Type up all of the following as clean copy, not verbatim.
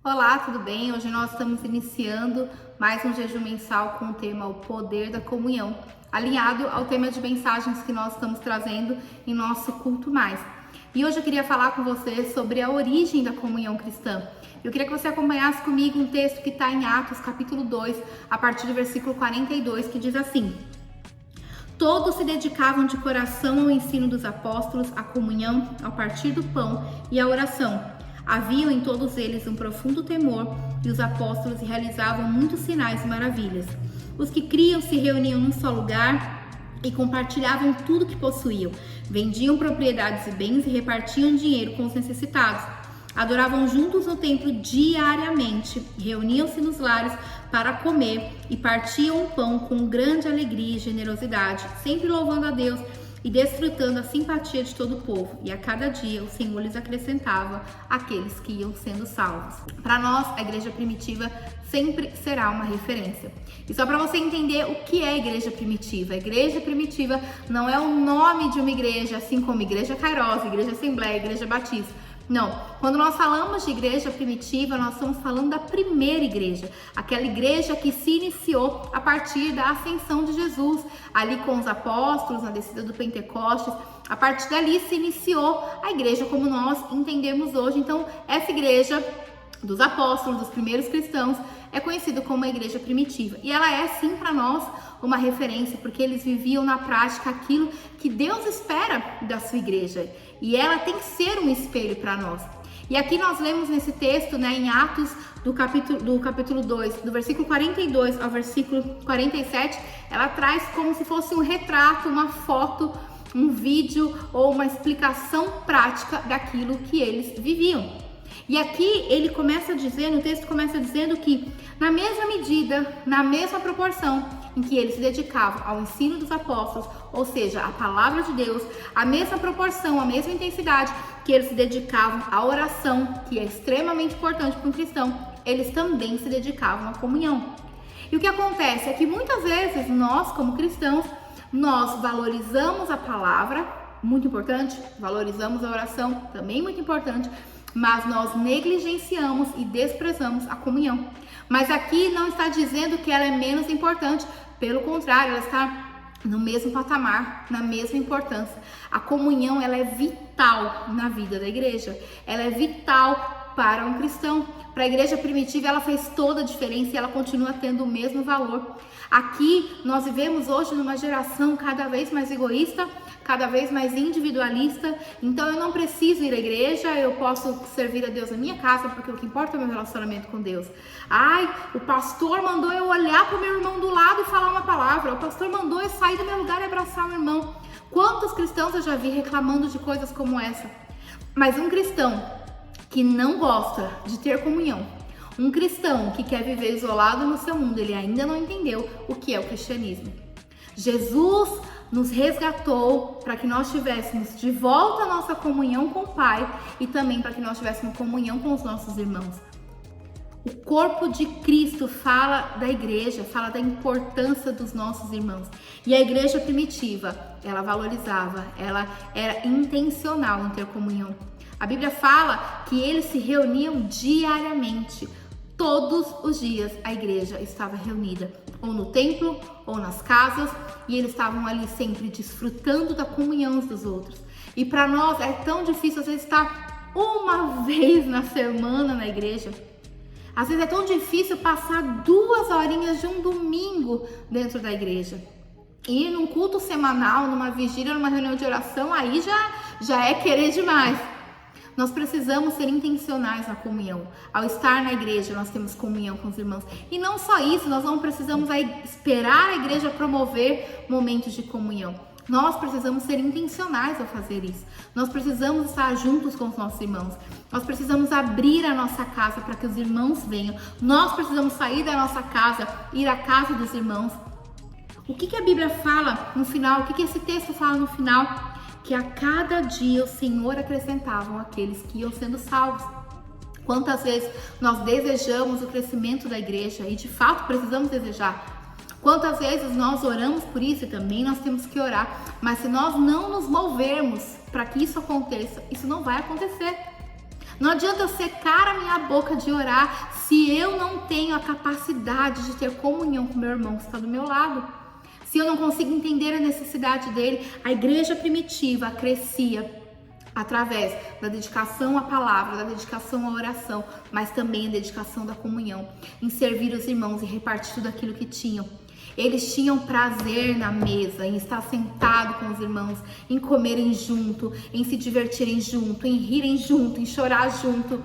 Olá, tudo bem? Hoje nós estamos iniciando mais um jejum mensal com o tema O Poder da Comunhão, alinhado ao tema de mensagens que nós estamos trazendo em nosso culto mais. E hoje eu queria falar com você sobre a origem da comunhão cristã. Eu queria que você acompanhasse comigo um texto que está em Atos, capítulo 2, a partir do versículo 42, que diz assim: Todos se dedicavam de coração ao ensino dos apóstolos, à comunhão, ao partir do pão e à oração. Havia em todos eles um profundo temor e os apóstolos realizavam muitos sinais e maravilhas. Os que criam se reuniam num só lugar e compartilhavam tudo que possuíam. Vendiam propriedades e bens e repartiam dinheiro com os necessitados. Adoravam juntos no templo diariamente, reuniam-se nos lares para comer e partiam o pão com grande alegria e generosidade, sempre louvando a Deus e desfrutando a simpatia de todo o povo. E a cada dia o Senhor lhes acrescentava aqueles que iam sendo salvos. Para nós, a igreja primitiva sempre será uma referência. E só para você entender o que é a igreja primitiva. A igreja primitiva não é o nome de uma igreja, assim como Igreja Kairos, Igreja Assembleia, Igreja Batista. Não, quando nós falamos de igreja primitiva, nós estamos falando da primeira igreja, aquela igreja que se iniciou a partir da ascensão de Jesus, ali com os apóstolos, na descida do Pentecostes. A partir dali se iniciou a igreja como nós entendemos hoje. Então, essa igreja dos apóstolos, dos primeiros cristãos, é conhecida como a igreja primitiva. E ela é, sim, para nós uma referência, porque eles viviam na prática aquilo que Deus espera da sua igreja. E ela tem que ser um espelho para nós. E aqui nós lemos nesse texto, em Atos, do capítulo 2, do versículo 42 ao versículo 47, ela traz como se fosse um retrato, uma foto, um vídeo ou uma explicação prática daquilo que eles viviam. E aqui ele começa dizendo, o texto começa dizendo que na mesma medida, na mesma proporção em que eles se dedicavam ao ensino dos apóstolos, ou seja, a palavra de Deus, a mesma proporção, a mesma intensidade que eles se dedicavam à oração, que é extremamente importante para um cristão, eles também se dedicavam à comunhão. E o que acontece é que muitas vezes nós, como cristãos, nós valorizamos a palavra, muito importante, valorizamos a oração, também muito importante, mas nós negligenciamos e desprezamos a comunhão. Mas aqui não está dizendo que ela é menos importante, pelo contrário, ela está no mesmo patamar, na mesma importância. A comunhão, ela é vital na vida da igreja, ela é vital para um cristão. Para a igreja primitiva, ela fez toda a diferença e ela continua tendo o mesmo valor. Aqui, nós vivemos hoje numa geração cada vez mais egoísta, cada vez mais individualista. Então eu não preciso ir à igreja, eu posso servir a Deus na minha casa, porque o que importa é o meu relacionamento com Deus. Ai, o pastor mandou eu olhar para o meu irmão do lado e falar uma palavra, o pastor mandou eu sair do meu lugar e abraçar o irmão. Quantos cristãos eu já vi reclamando de coisas como essa? Mas um cristão que não gosta de ter comunhão, um cristão que quer viver isolado no seu mundo, ele ainda não entendeu o que é o cristianismo. Jesus nos resgatou para que nós tivéssemos de volta a nossa comunhão com o Pai e também para que nós tivéssemos comunhão com os nossos irmãos. O corpo de Cristo fala da igreja, fala da importância dos nossos irmãos. E a igreja primitiva, ela valorizava, ela era intencional em ter comunhão. A Bíblia fala que eles se reuniam diariamente. Todos os dias a igreja estava reunida, ou no templo, ou nas casas, e eles estavam ali sempre desfrutando da comunhão uns dos outros. E para nós é tão difícil, às vezes, estar uma vez na semana na igreja. Às vezes é tão difícil passar 2 horinhas de um domingo dentro da igreja. E num culto semanal, numa vigília, numa reunião de oração, aí já é querer demais. Nós precisamos ser intencionais na comunhão. Ao estar na igreja, nós temos comunhão com os irmãos. E não só isso, nós não precisamos esperar a igreja promover momentos de comunhão. Nós precisamos ser intencionais ao fazer isso. Nós precisamos estar juntos com os nossos irmãos. Nós precisamos abrir a nossa casa para que os irmãos venham. Nós precisamos sair da nossa casa, ir à casa dos irmãos. O que a Bíblia fala no final? O que esse texto fala no final? Que a cada dia o Senhor acrescentavam aqueles que iam sendo salvos. Quantas vezes nós desejamos o crescimento da igreja e de fato precisamos desejar. Quantas vezes nós oramos por isso e também nós temos que orar. Mas se nós não nos movermos para que isso aconteça, isso não vai acontecer. Não adianta eu secar a minha boca de orar se eu não tenho a capacidade de ter comunhão com meu irmão que está do meu lado. Se eu não consigo entender a necessidade dele. A igreja primitiva crescia através da dedicação à palavra, da dedicação à oração, mas também a dedicação da comunhão, em servir os irmãos e repartir tudo aquilo que tinham. Eles tinham prazer na mesa, em estar sentado com os irmãos, em comerem junto, em se divertirem junto, em rirem junto, em chorar junto.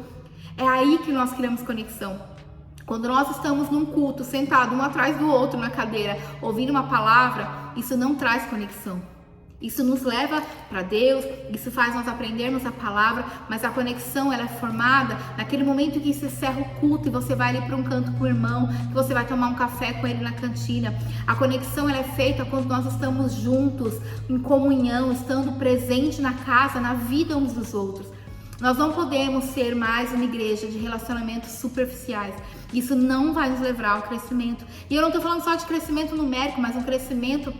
É aí que nós criamos conexão. Quando nós estamos num culto, sentado um atrás do outro na cadeira, ouvindo uma palavra, isso não traz conexão. Isso nos leva para Deus, isso faz nós aprendermos a palavra, mas a conexão ela é formada naquele momento que se encerra o culto e você vai ali para um canto com o irmão, que você vai tomar um café com ele na cantina. A conexão ela é feita quando nós estamos juntos, em comunhão, estando presente na casa, na vida uns dos outros. Nós não podemos ser mais uma igreja de relacionamentos superficiais. Isso não vai nos levar ao crescimento. E eu não estou falando só de crescimento numérico, mas um crescimento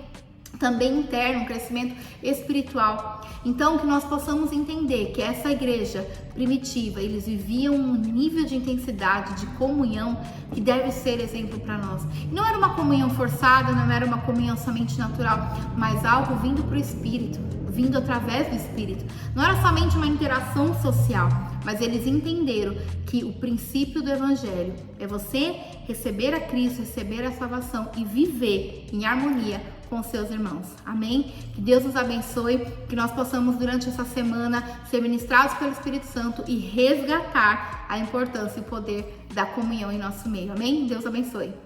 também interno, um crescimento espiritual. Então, que nós possamos entender que essa igreja primitiva, eles viviam um nível de intensidade, de comunhão, que deve ser exemplo para nós. E não era uma comunhão forçada, não era uma comunhão somente natural, mas algo vindo para o Espírito, vindo através do Espírito. Não era somente uma interação social, mas eles entenderam que o princípio do Evangelho é você receber a Cristo, receber a salvação e viver em harmonia com seus irmãos. Amém? Que Deus nos abençoe, que nós possamos durante essa semana ser ministrados pelo Espírito Santo e resgatar a importância e o poder da comunhão em nosso meio. Amém? Deus abençoe.